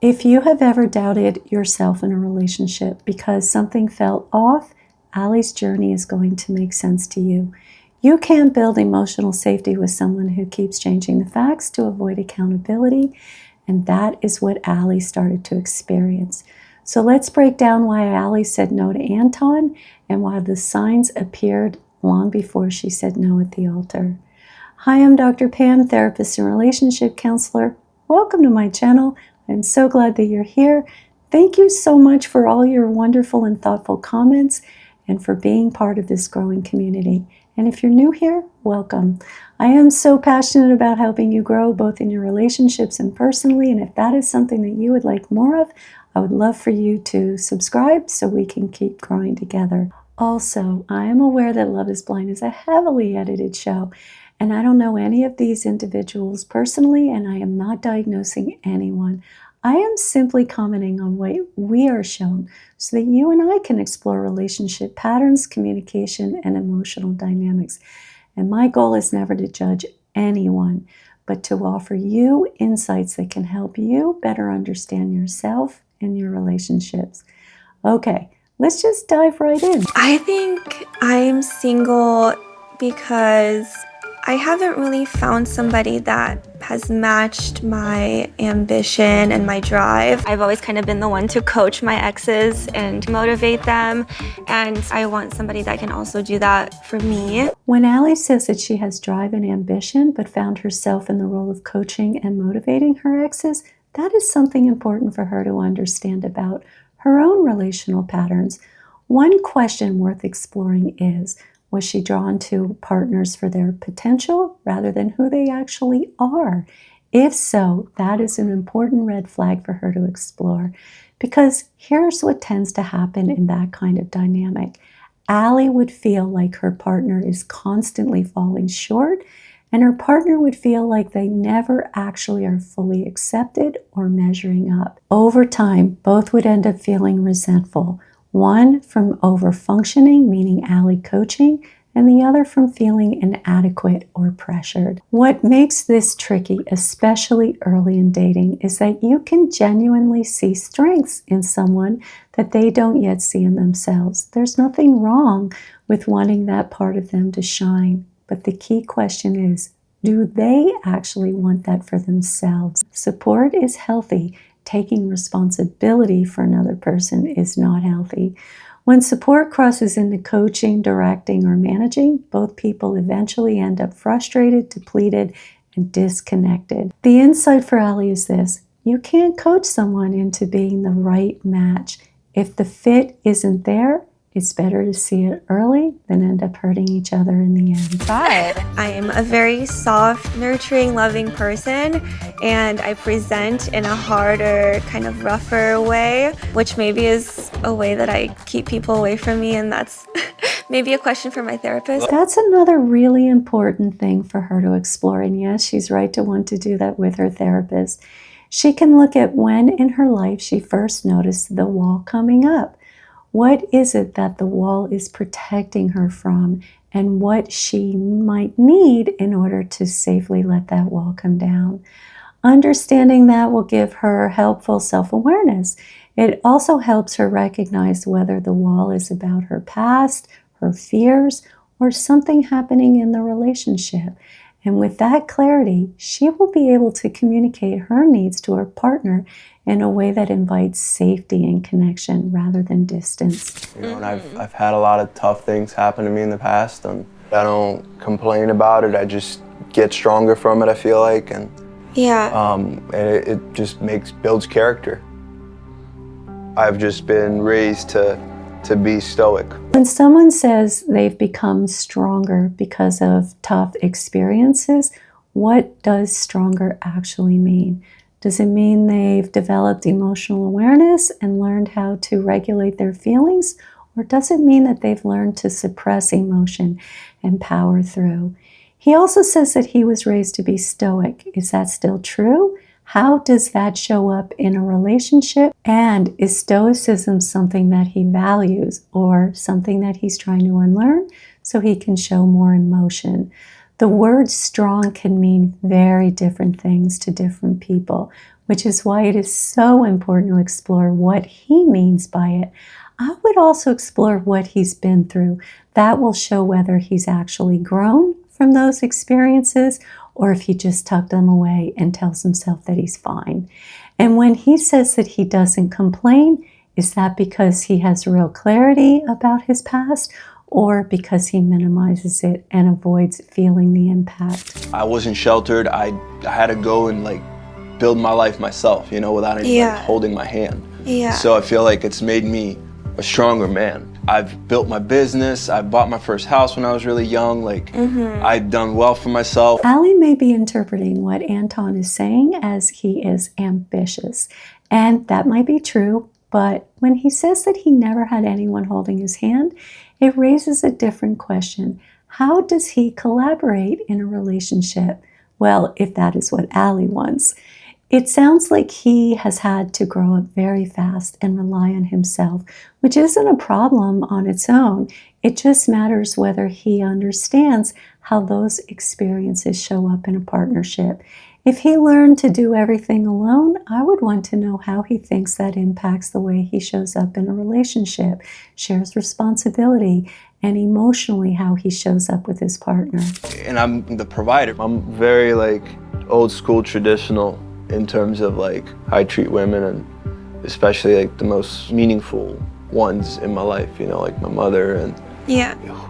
If you have ever doubted yourself in a relationship because something felt off, Ali's journey is going to make sense to you. You can't build emotional safety with someone who keeps changing the facts to avoid accountability, and that is what Ali started to experience. So let's break down why Ali said no to Anton and why the signs appeared long before she said no at the altar. Hi, I'm Dr. Pam, therapist and relationship counselor. Welcome to my channel. I'm so glad that you're here. Thank you so much for all your wonderful and thoughtful comments and for being part of this growing community. And if you're new here, welcome. I am so passionate about helping you grow both in your relationships and personally. And if that is something that you would like more of, I would love for you to subscribe so we can keep growing together. Also, I am aware that Love is Blind is a heavily edited show, and I don't know any of these individuals personally, and I am not diagnosing anyone. I am simply commenting on what we are shown so that you and I can explore relationship patterns, communication, and emotional dynamics. And my goal is never to judge anyone, but to offer you insights that can help you better understand yourself and your relationships. Okay, let's just dive right in. I think I'm single because I haven't really found somebody that has matched my ambition and my drive. I've always kind of been the one to coach my exes and motivate them, and I want somebody that can also do that for me. When Ali says that she has drive and ambition, but found herself in the role of coaching and motivating her exes, that is something important for her to understand about her own relational patterns. One question worth exploring is, was she drawn to partners for their potential rather than who they actually are? If so, that is an important red flag for her to explore, because here's what tends to happen in that kind of dynamic. Ali would feel like her partner is constantly falling short, and her partner would feel like they never actually are fully accepted or measuring up. Over time, both would end up feeling resentful. One from over-functioning, meaning Ali coaching, and the other from feeling inadequate or pressured. What makes this tricky, especially early in dating, is that you can genuinely see strengths in someone that they don't yet see in themselves. There's nothing wrong with wanting that part of them to shine, but the key question is, do they actually want that for themselves? Support is healthy. Taking responsibility for another person is not healthy. When support crosses into coaching, directing, or managing, both people eventually end up frustrated, depleted, and disconnected. The insight for Ali is this: you can't coach someone into being the right match. If the fit isn't there, it's better to see it early than end up hurting each other in the end. But I am a very soft, nurturing, loving person, and I present in a harder, kind of rougher way, which maybe is a way that I keep people away from me, and that's maybe a question for my therapist. That's another really important thing for her to explore, and yes, she's right to want to do that with her therapist. She can look at when in her life she first noticed the wall coming up. What is it that the wall is protecting her from, and what she might need in order to safely let that wall come down? Understanding that will give her helpful self-awareness. It also helps her recognize whether the wall is about her past, her fears, or something happening in the relationship. And with that clarity, she will be able to communicate her needs to her partner in a way that invites safety and connection rather than distance. You know, and I've had a lot of tough things happen to me in the past, and I don't complain about it. I just get stronger from it, I feel like, and and it just builds character. I've just been raised to be stoic. When someone says they've become stronger because of tough experiences, what does stronger actually mean? Does it mean they've developed emotional awareness and learned how to regulate their feelings? Or does it mean that they've learned to suppress emotion and power through? He also says that he was raised to be stoic. Is that still true? How does that show up in a relationship? And is Stoicism something that he values or something that he's trying to unlearn so he can show more emotion? The word strong can mean very different things to different people. which is why it is so important to explore what he means by it. I would also explore what he's been through. That will show whether he's actually grown from those experiences or if he just tucked them away and tells himself that he's fine. And when he says that he doesn't complain, is that because he has real clarity about his past or because he minimizes it and avoids feeling the impact? I wasn't sheltered. I had to go and build my life myself, without anybody holding my hand. Yeah. So I feel like it's made me a stronger man. I've built my business. I bought my first house when I was really young. I've done well for myself. Ali may be interpreting what Anton is saying as he is ambitious. And that might be true, but when he says that he never had anyone holding his hand, it raises a different question. How does he collaborate in a relationship? Well, if that is what Ali wants. It sounds like he has had to grow up very fast and rely on himself, which isn't a problem on its own. It just matters whether he understands how those experiences show up in a partnership. If he learned to do everything alone, I would want to know how he thinks that impacts the way he shows up in a relationship, shares responsibility, and emotionally how he shows up with his partner. And I'm the provider. I'm very old school traditional in terms of how I treat women, and especially the most meaningful ones in my life, like my mother and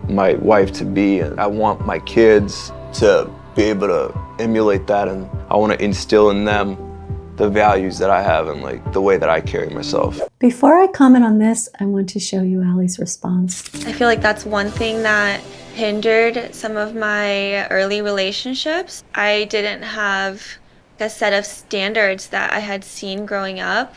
my wife to be. And I want my kids to be able to emulate that, and I want to instill in them the values that I have and the way that I carry myself. Before I comment on this, I want to show you Ali's response. I feel like that's one thing that hindered some of my early relationships. I didn't have a set of standards that I had seen growing up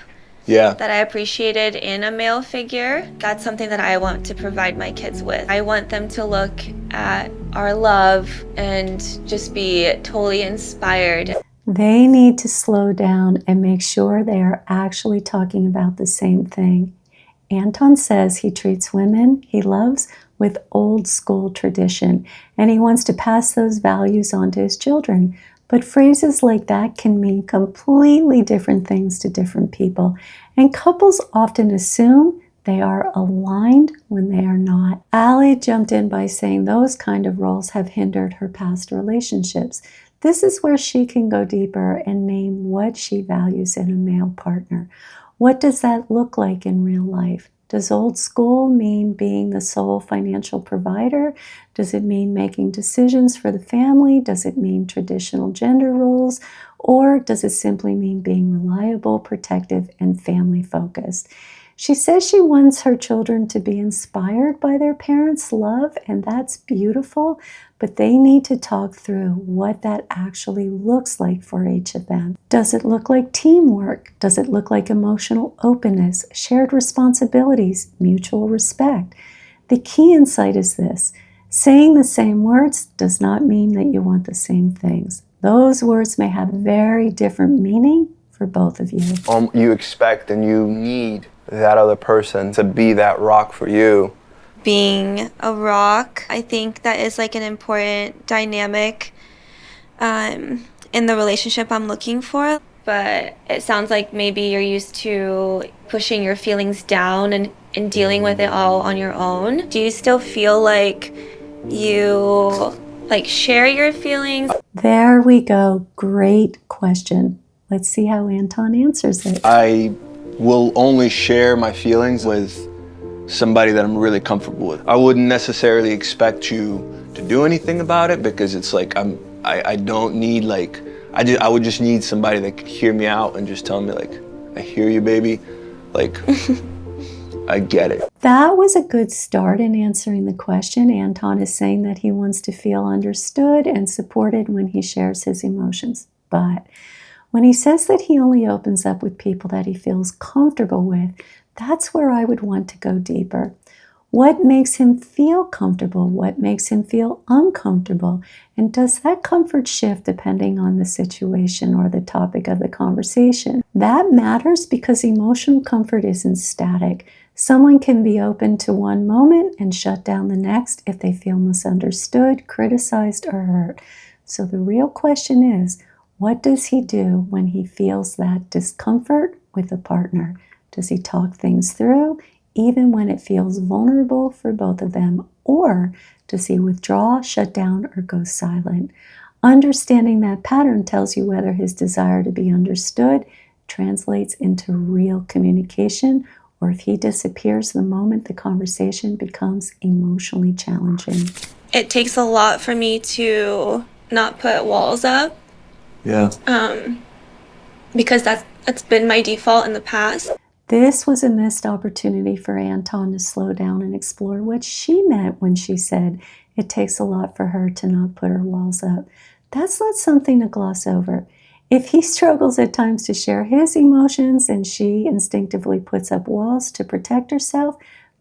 that I appreciated in a male figure. That's something that I want to provide my kids with. I want them to look at our love and just be totally inspired. They need to slow down and make sure they are actually talking about the same thing. Anton says he treats women he loves with old school tradition, and he wants to pass those values on to his children. But phrases like that can mean completely different things to different people, and couples often assume they are aligned when they are not. Ali jumped in by saying those kind of roles have hindered her past relationships. This is where she can go deeper and name what she values in a male partner. What does that look like in real life? Does old school mean being the sole financial provider? Does it mean making decisions for the family? Does it mean traditional gender roles? Or does it simply mean being reliable, protective, and family focused? She says she wants her children to be inspired by their parents' love, and that's beautiful, but they need to talk through what that actually looks like for each of them. Does it look like teamwork? Does it look like emotional openness, shared responsibilities, mutual respect? The key insight is this: saying the same words does not mean that you want the same things. Those words may have very different meaning for both of you. You expect and you need that other person to be that rock for you. Being a rock, I think that is an important dynamic in the relationship I'm looking for. But it sounds like maybe you're used to pushing your feelings down and dealing with it all on your own. Do you still feel like you share your feelings? There we go. Great question. Let's see how Anton answers it. I will only share my feelings with somebody that I'm really comfortable with. I wouldn't necessarily expect you to do anything about it, because it's I don't need I would just need somebody that could hear me out and just tell me I hear you, baby. I get it. That was a good start in answering the question. Anton is saying that he wants to feel understood and supported when he shares his emotions. But when he says that he only opens up with people that he feels comfortable with, that's where I would want to go deeper. What makes him feel comfortable? What makes him feel uncomfortable? And does that comfort shift depending on the situation or the topic of the conversation? That matters because emotional comfort isn't static. Someone can be open to one moment and shut down the next if they feel misunderstood, criticized, or hurt. So the real question is, What does he do when he feels that discomfort with a partner? Does he talk things through, even when it feels vulnerable for both of them? Or does he withdraw, shut down, or go silent? Understanding that pattern tells you whether his desire to be understood translates into real communication, or if he disappears the moment the conversation becomes emotionally challenging. It takes a lot for me to not put walls up. Yeah. Because that's been my default in the past. This was a missed opportunity for Anton to slow down and explore what she meant when she said it takes a lot for her to not put her walls up. That's not something to gloss over. If he struggles at times to share his emotions and she instinctively puts up walls to protect herself,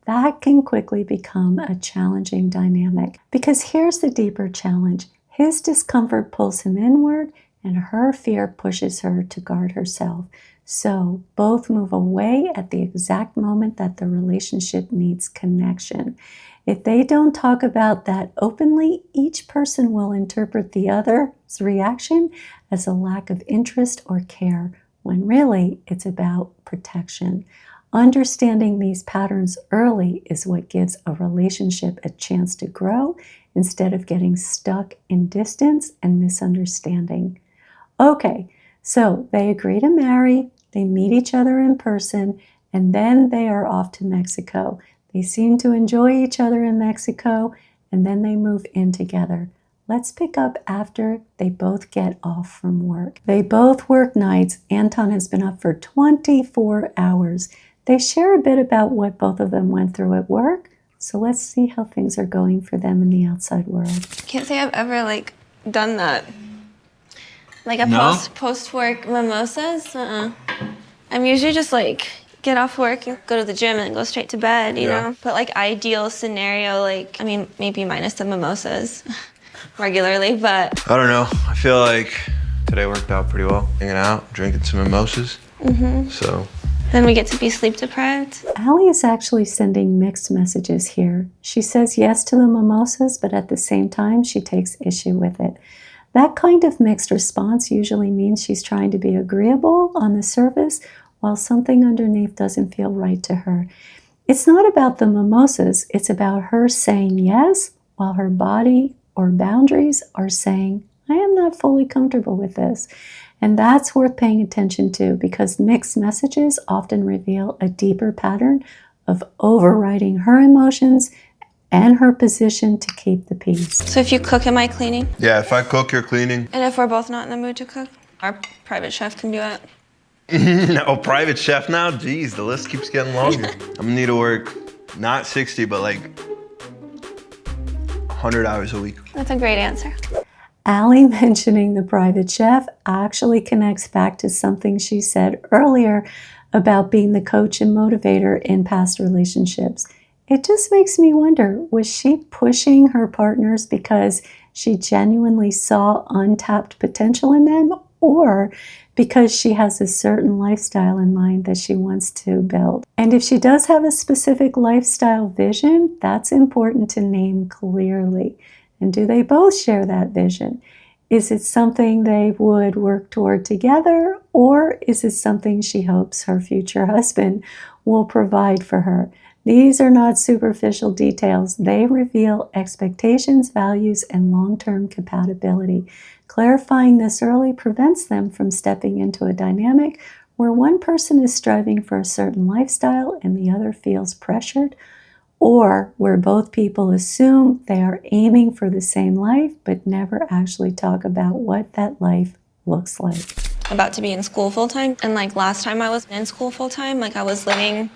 that can quickly become a challenging dynamic. Because here's the deeper challenge. His discomfort pulls him inward, and her fear pushes her to guard herself. So both move away at the exact moment that the relationship needs connection. If they don't talk about that openly, each person will interpret the other's reaction as a lack of interest or care, when really it's about protection. Understanding these patterns early is what gives a relationship a chance to grow instead of getting stuck in distance and misunderstanding. Okay, so they agree to marry, they meet each other in person, and then they are off to Mexico. They seem to enjoy each other in Mexico, and then they move in together. Let's pick up after they both get off from work. They both work nights. Anton has been up for 24 hours. They share a bit about what both of them went through at work, so let's see how things are going for them in the outside world. Can't say I've ever done that. Like a post-work mimosas? I'm usually just get off work and go to the gym and go straight to bed, you know? But ideal scenario, maybe minus the mimosas regularly, but... I don't know. I feel like today worked out pretty well. Hanging out, drinking some mimosas. So... Then we get to be sleep deprived. Ali is actually sending mixed messages here. She says yes to the mimosas, but at the same time, she takes issue with it. That kind of mixed response usually means she's trying to be agreeable on the surface, while something underneath doesn't feel right to her. It's not about the mimosas, it's about her saying yes, while her body or boundaries are saying, I am not fully comfortable with this. And that's worth paying attention to, because mixed messages often reveal a deeper pattern of overriding her emotions and her position to keep the peace. So if you cook, am I cleaning? Yeah, if I cook, you're cleaning. And if we're both not in the mood to cook, our private chef can do it. No, private chef now? Jeez, the list keeps getting longer. I'm gonna need to work not 60, but 100 hours a week. That's a great answer. Ali mentioning the private chef actually connects back to something she said earlier about being the coach and motivator in past relationships. It just makes me wonder, was she pushing her partners because she genuinely saw untapped potential in them, or because she has a certain lifestyle in mind that she wants to build? And if she does have a specific lifestyle vision, that's important to name clearly. And do they both share that vision? Is it something they would work toward together, or is it something she hopes her future husband will provide for her? These are not superficial details. They reveal expectations, values, and long-term compatibility. Clarifying this early prevents them from stepping into a dynamic where one person is striving for a certain lifestyle and the other feels pressured, or where both people assume they are aiming for the same life but never actually talk about what that life looks like. About to be in school full-time, and last time I was in school full-time, I was living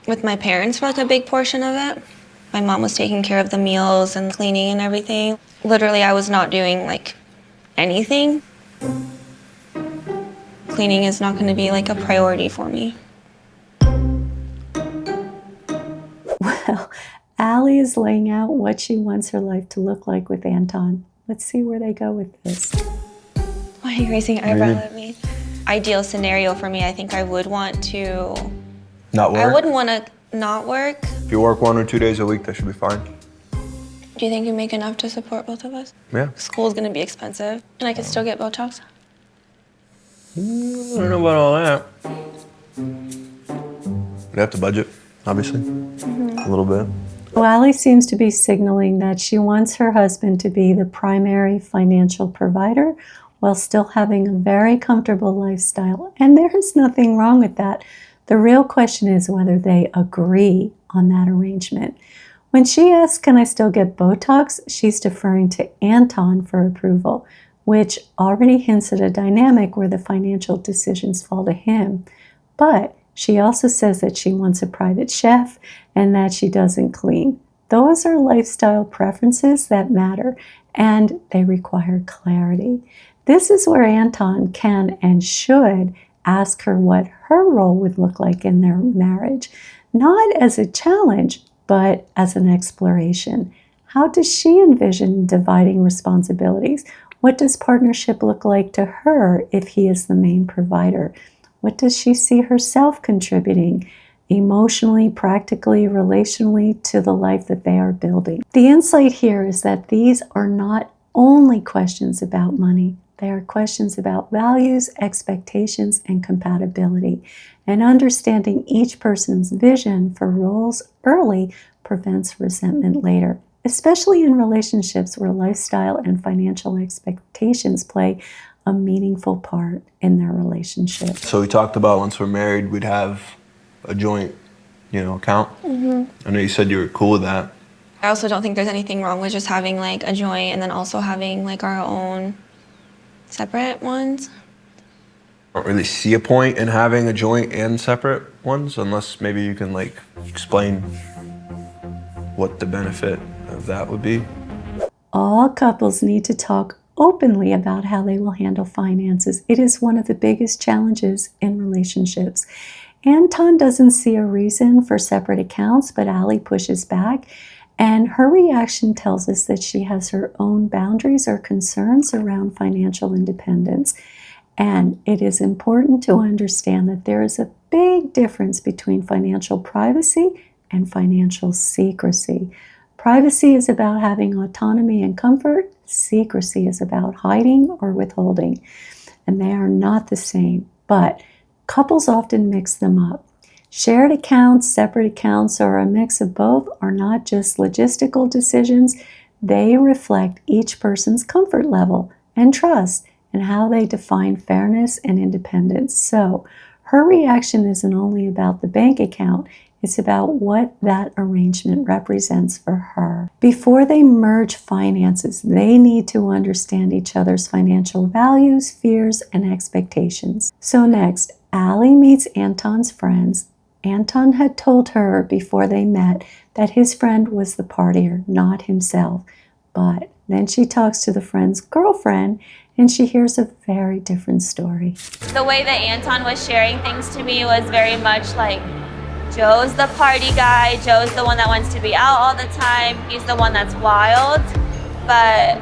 with my parents for a big portion of it. My mom was taking care of the meals and cleaning and everything. Literally, I was not doing anything. Cleaning is not going to be a priority for me. Well, Ali is laying out what she wants her life to look like with Anton. Let's see where they go with this. Why are you raising your eyebrow at me? Ideal scenario for me, I think I would want to... Not work? I wouldn't want to not work. If you work 1 or 2 days a week, that should be fine. Do you think you make enough to support both of us? Yeah. School's gonna be expensive, and I could still get Botox. I don't know about all that. We have to budget, obviously, a little bit. Well, Ali seems to be signaling that she wants her husband to be the primary financial provider while still having a very comfortable lifestyle. And there is nothing wrong with that. The real question is whether they agree on that arrangement. When she asks, "Can I still get Botox?" she's deferring to Anton for approval, which already hints at a dynamic where the financial decisions fall to him. But she also says that she wants a private chef and that she doesn't clean. Those are lifestyle preferences that matter, and they require clarity. This is where Anton can and should ask her what her role would look like in their marriage, not as a challenge, but as an exploration. How does she envision dividing responsibilities? What does partnership look like to her if he is the main provider? What does she see herself contributing emotionally, practically, relationally to the life that they are building? The insight here is that these are not only questions about money. They are questions about values, expectations, and compatibility. And understanding each person's vision for roles early prevents resentment later, especially in relationships where lifestyle and financial expectations play a meaningful part in their relationship. So we talked about once we're married, we'd have a joint, account. I know you said you were cool with that. I also don't think there's anything wrong with just having like a joint and then also having like our own separate ones. I don't really see a point in having a joint and separate ones, unless maybe you can explain what the benefit of that would be. All couples need to talk openly about how they will handle finances. It is one of the biggest challenges in relationships. Anton doesn't see a reason for separate accounts, but Ali pushes back. And her reaction tells us that she has her own boundaries or concerns around financial independence. And it is important to understand that there is a big difference between financial privacy and financial secrecy. Privacy is about having autonomy and comfort. Secrecy is about hiding or withholding. And they are not the same, but couples often mix them up. Shared accounts, separate accounts, or a mix of both are not just logistical decisions. They reflect each person's comfort level and trust and how they define fairness and independence. So her reaction isn't only about the bank account, it's about what that arrangement represents for her. Before they merge finances, they need to understand each other's financial values, fears, and expectations. So next, Ali meets Anton's friends. Anton had told her before they met that his friend was the partier, not himself. But then she talks to the friend's girlfriend and she hears a very different story. The way that Anton was sharing things to me was very much like, Joe's the party guy, Joe's the one that wants to be out all the time, he's the one that's wild. But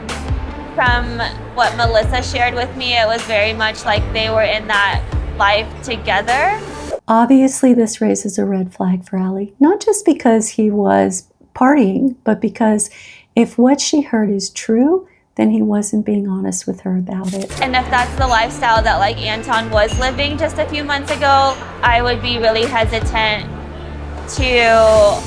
from what Melissa shared with me, it was very much like they were in that life together. Obviously, this raises a red flag for Ali, not just because he was partying, but because if what she heard is true, then he wasn't being honest with her about it. And if that's the lifestyle that Anton was living just a few months ago, I would be really hesitant to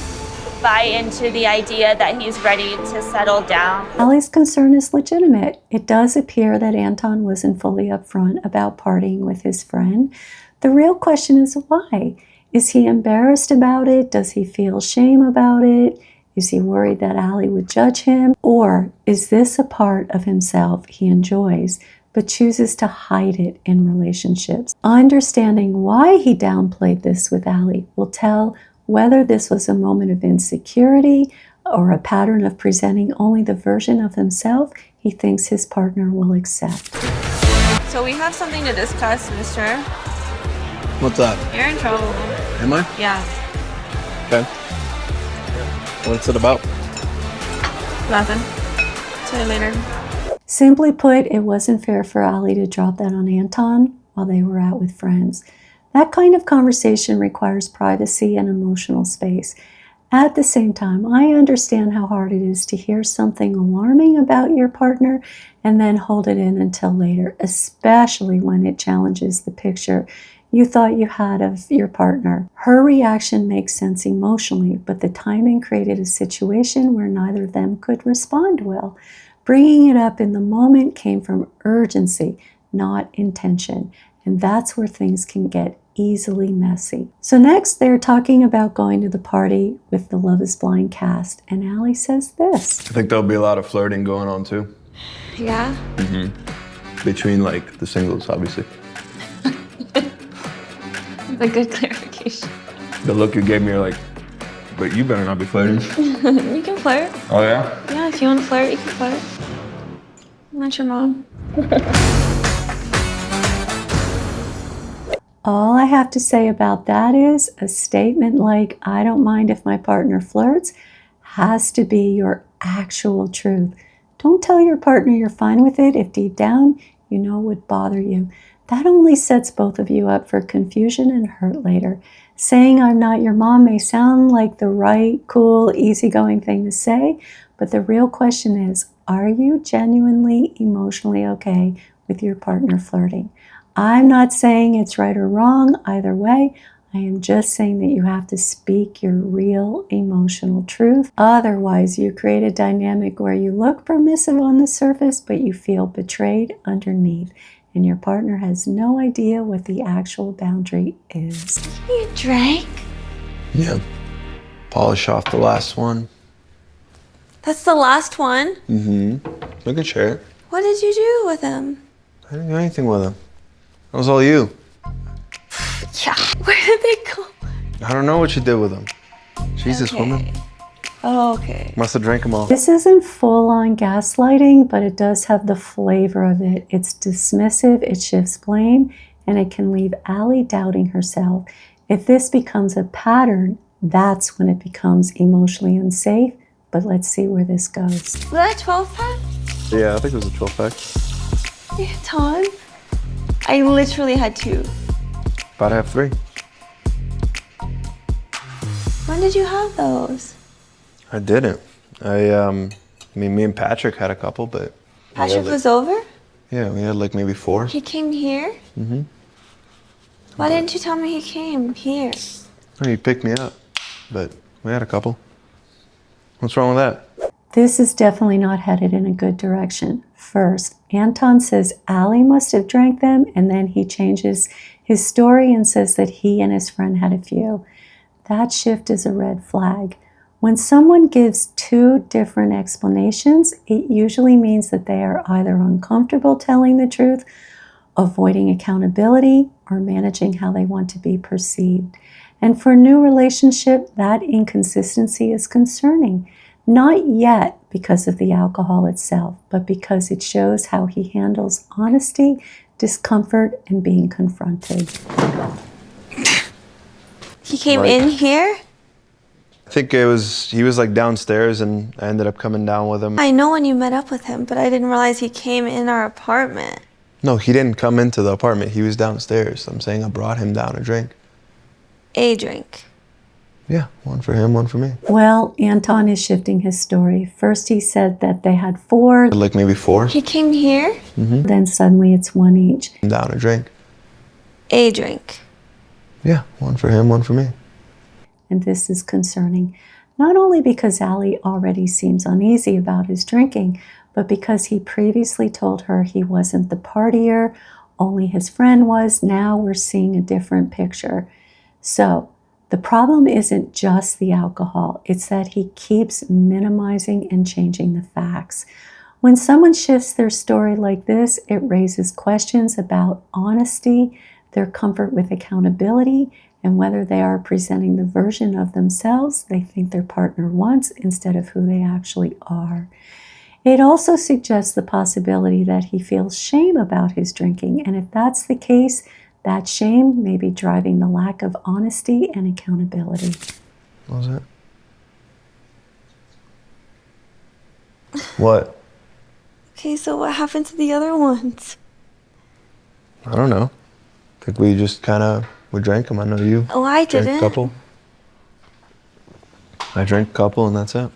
buy into the idea that he's ready to settle down. Ali's concern is legitimate. It does appear that Anton wasn't fully upfront about partying with his friend. The real question is why? Is he embarrassed about it? Does he feel shame about it? Is he worried that Ali would judge him? Or is this a part of himself he enjoys but chooses to hide it in relationships? Understanding why he downplayed this with Ali will tell whether this was a moment of insecurity or a pattern of presenting only the version of himself he thinks his partner will accept. So we have something to discuss, mister. What's that? You're in trouble. Am I? Yeah. Okay. What's it about? Nothing. See you later. Simply put, it wasn't fair for Ali to drop that on Anton while they were out with friends. That kind of conversation requires privacy and emotional space. At the same time, I understand how hard it is to hear something alarming about your partner and then hold it in until later, especially when it challenges the picture you thought you had of your partner. Her reaction makes sense emotionally, but the timing created a situation where neither of them could respond well. Bringing it up in the moment came from urgency, not intention, and that's where things can get easily messy. So next, they're talking about going to the party with the Love is Blind cast, and Ali says this. I think there'll be a lot of flirting going on too. Yeah? Between like the singles, obviously. That's a good clarification. The look you gave me, you're like, but you better not be flirting. You can flirt. Oh yeah? Yeah, if you want to flirt, you can flirt. I'm not your mom. All I have to say about that is a statement like, I don't mind if my partner flirts, has to be your actual truth. Don't tell your partner you're fine with it if deep down you know it would bother you. That only sets both of you up for confusion and hurt later. Saying I'm not your mom may sound like the right, cool, easygoing thing to say, but the real question is, are you genuinely emotionally okay with your partner flirting? I'm not saying it's right or wrong either way. I am just saying that you have to speak your real emotional truth. Otherwise, you create a dynamic where you look permissive on the surface, but you feel betrayed underneath, and your partner has no idea what the actual boundary is. You drank? Yeah. Polish off the last one. That's the last one? We can share it. What did you do with him? I didn't do anything with him. That was all you. Yeah. Where did they go? I don't know what you did with him. Jesus, Okay. woman. Oh, okay. Must have drank them all. This isn't full-on gaslighting, but it does have the flavor of it. It's dismissive, it shifts blame, and it can leave Ali doubting herself. If this becomes a pattern, that's when it becomes emotionally unsafe. But let's see where this goes. Was that a 12-pack? Yeah, I think it was a 12-pack. Anton? I literally had 2. About to have 3. When did you have those? I didn't. I mean, me and Patrick had a couple, but... Patrick was over? Yeah, we had like maybe 4. He came here? Why didn't you tell me he came here? Oh, he picked me up, but we had a couple. What's wrong with that? This is definitely not headed in a good direction. First, Anton says Ali must have drank them, and then he changes his story and says that he and his friend had a few. That shift is a red flag. When someone gives 2 different explanations, it usually means that they are either uncomfortable telling the truth, avoiding accountability, or managing how they want to be perceived. And for a new relationship, that inconsistency is concerning. Not yet because of the alcohol itself, but because it shows how he handles honesty, discomfort, and being confronted. He came in here? I think he was like downstairs and I ended up coming down with him. I know when you met up with him, but I didn't realize he came in our apartment. No, he didn't come into the apartment. He was downstairs. I'm saying I brought him down a drink. A drink. Yeah, 1 for him, 1 for me. Well, Anton is shifting his story. First he said that they had 4. Like maybe 4. He came here? Then suddenly it's 1 each. Down a drink. A drink. Yeah, 1 for him, 1 for me. And this is concerning, not only because Ali already seems uneasy about his drinking, but because he previously told her he wasn't the partier, only his friend was. Now we're seeing a different picture. So the problem isn't just the alcohol, it's that he keeps minimizing and changing the facts. When someone shifts their story like this, it raises questions about honesty, their comfort with accountability, and whether they are presenting the version of themselves they think their partner wants instead of who they actually are. It also suggests the possibility that he feels shame about his drinking, and if that's the case, that shame may be driving the lack of honesty and accountability. What was that? What? Okay, so what happened to the other ones? I don't know. I think we just we drank them. I know you. Oh, I drank didn't. a couple. I drink a couple and that's it.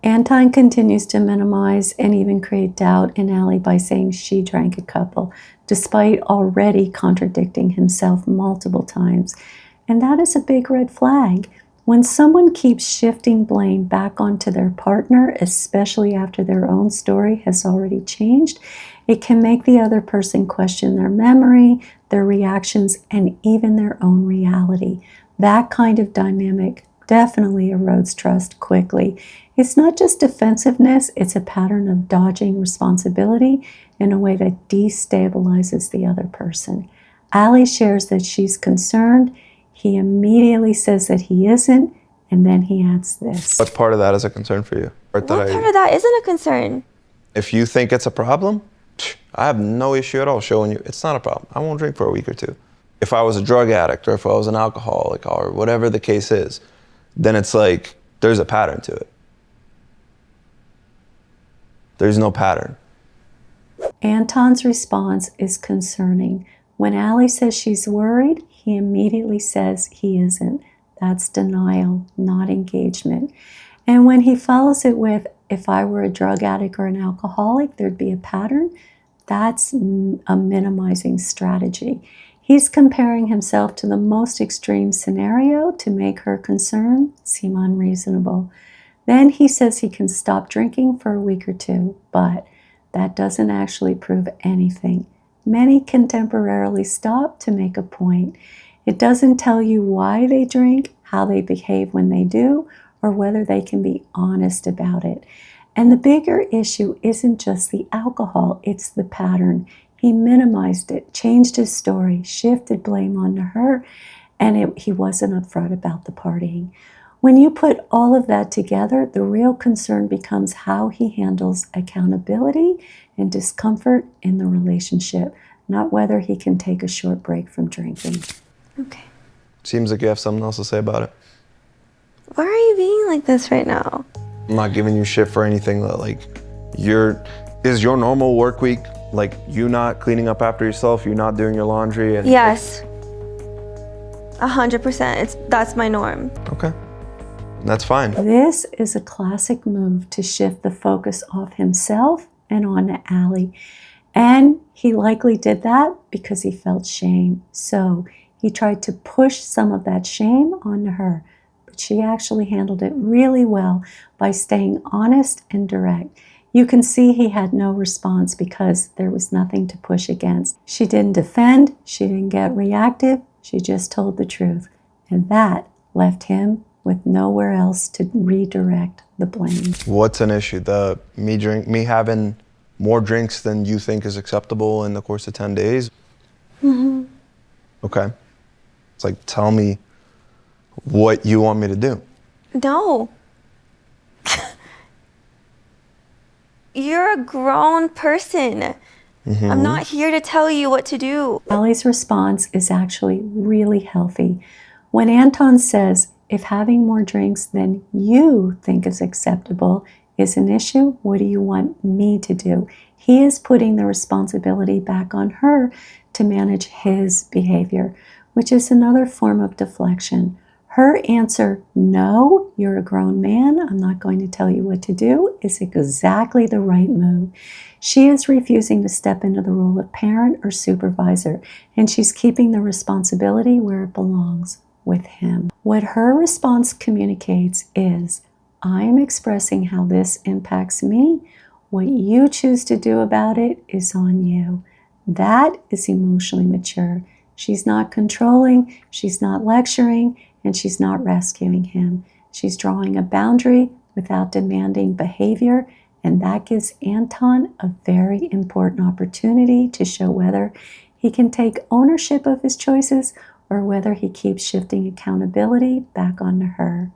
Anton continues to minimize and even create doubt in Ali by saying she drank a couple, despite already contradicting himself multiple times. And that is a big red flag. When someone keeps shifting blame back onto their partner, especially after their own story has already changed, it can make the other person question their memory, their reactions, and even their own reality. That kind of dynamic definitely erodes trust quickly. It's not just defensiveness, it's a pattern of dodging responsibility in a way that destabilizes the other person. Ali shares that she's concerned. He immediately says that he isn't, and then he adds this. What part of that is a concern for you? What part of that isn't a concern? If you think it's a problem, I have no issue at all showing you it's not a problem. I won't drink for a week or two. If I was a drug addict or if I was an alcoholic or whatever the case is, then it's like there's a pattern to it. There's no pattern. Anton's response is concerning. When Ali says she's worried, he immediately says he isn't. That's denial, not engagement. And when he follows it with, if I were a drug addict or an alcoholic, there'd be a pattern, that's a minimizing strategy. He's comparing himself to the most extreme scenario to make her concern seem unreasonable. Then he says he can stop drinking for a week or two, but that doesn't actually prove anything. Many can temporarily stop to make a point. It doesn't tell you why they drink, how they behave when they do, or whether they can be honest about it. And the bigger issue isn't just the alcohol, it's the pattern. He minimized it, changed his story, shifted blame onto her, and he wasn't upfront about the partying. When you put all of that together, the real concern becomes how he handles accountability and discomfort in the relationship, not whether he can take a short break from drinking. Okay. Seems like you have something else to say about it. Why are you being like this right now? I'm not giving you shit for anything that is your normal work week, like you not cleaning up after yourself, you not doing your laundry? And Yes. 100%. That's my norm. Okay. That's fine. This is a classic move to shift the focus off himself and onto Ali. And he likely did that because he felt shame. So he tried to push some of that shame onto her. But she actually handled it really well by staying honest and direct. You can see he had no response because there was nothing to push against. She didn't defend, she didn't get reactive, she just told the truth. And that left him with nowhere else to redirect the blame. What's an issue? Me having more drinks than you think is acceptable in the course of 10 days? Mm-hmm. Okay. It's like, tell me what you want me to do. No. You're a grown person. Mm-hmm. I'm not here to tell you what to do. Ali's response is actually really healthy. When Anton says, if having more drinks than you think is acceptable is an issue, what do you want me to do? He is putting the responsibility back on her to manage his behavior, which is another form of deflection. Her answer, no, you're a grown man, I'm not going to tell you what to do, is exactly the right move. She is refusing to step into the role of parent or supervisor, and she's keeping the responsibility where it belongs, with him. What her response communicates is, I'm expressing how this impacts me. What you choose to do about it is on you. That is emotionally mature. She's not controlling, she's not lecturing, and she's not rescuing him. She's drawing a boundary without demanding behavior, and that gives Anton a very important opportunity to show whether he can take ownership of his choices or whether he keeps shifting accountability back onto her.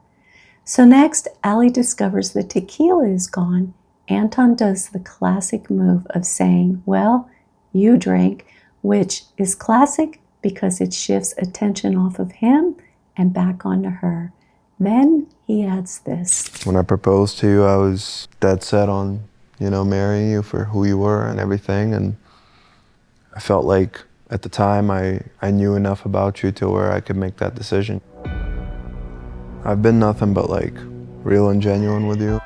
So next, Ali discovers the tequila is gone. Anton does the classic move of saying, well, you drink, which is classic because it shifts attention off of him and back onto her. Then he adds this. When I proposed to you, I was dead set on, marrying you for who you were and everything. And I felt like at the time I knew enough about you to where I could make that decision. I've been nothing but real and genuine with you.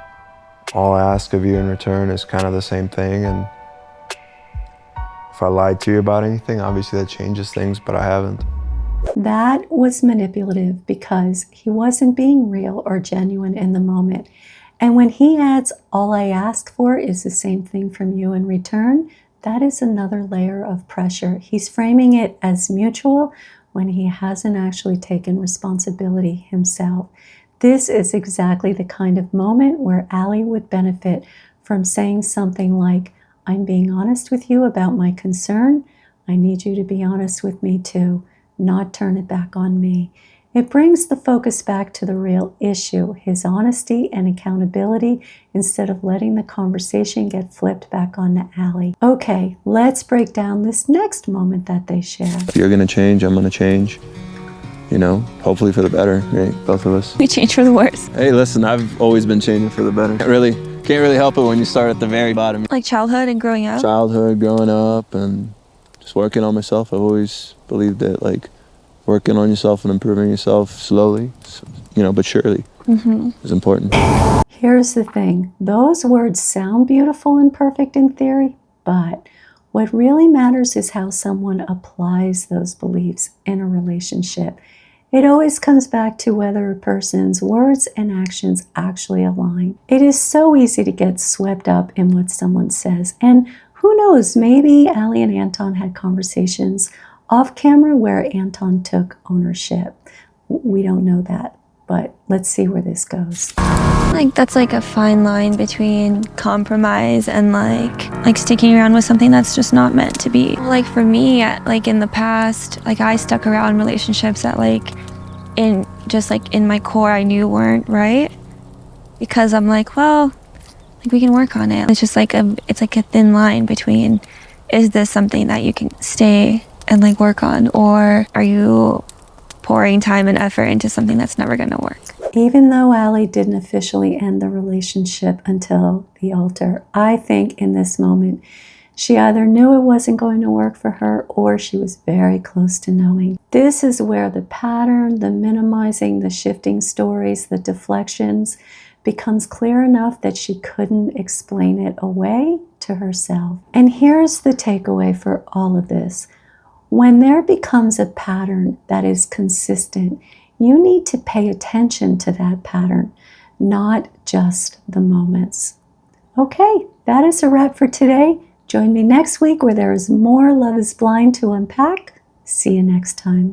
All I ask of you in return is kind of the same thing, and if I lied to you about anything, obviously that changes things, but I haven't. That was manipulative because he wasn't being real or genuine in the moment. And when he adds, all I ask for is the same thing from you in return, that is another layer of pressure. He's framing it as mutual when he hasn't actually taken responsibility himself. This is exactly the kind of moment where Ali would benefit from saying something like, I'm being honest with you about my concern. I need you to be honest with me too, not turn it back on me. It brings the focus back to the real issue, his honesty and accountability, instead of letting the conversation get flipped back onto Ali. Okay, let's break down this next moment that they share. If you're gonna change, I'm gonna change. You know, hopefully for the better, right? Both of us. We change for the worse. Hey, listen, I've always been changing for the better. Can't really help it when you start at the very bottom. Like childhood and growing up? Childhood, growing up, and just working on myself. I've always believed that, like, working on yourself and improving yourself slowly, you know, but surely is important. Here's the thing. Those words sound beautiful and perfect in theory, but what really matters is how someone applies those beliefs in a relationship. It always comes back to whether a person's words and actions actually align. It is so easy to get swept up in what someone says. And who knows, maybe Ali and Anton had conversations off camera where Anton took ownership. We don't know that, but let's see where this goes. Like that's like a fine line between compromise and like sticking around with something that's just not meant to be. Like for me, like in the past, like I stuck around relationships that like in my core I knew weren't right, because I'm like, well, like we can work on it. It's just like it's like a thin line between, is this something that you can stay and like work on, or are you pouring time and effort into something that's never going to work? Even though Ali didn't officially end the relationship until the altar, I think in this moment she either knew it wasn't going to work for her or she was very close to knowing. This is where the pattern, the minimizing, the shifting stories, the deflections becomes clear enough that she couldn't explain it away to herself. And here's the takeaway for all of this. When there becomes a pattern that is consistent, you need to pay attention to that pattern, not just the moments. Okay, that is a wrap for today. Join me next week where there is more Love is Blind to unpack. See you next time.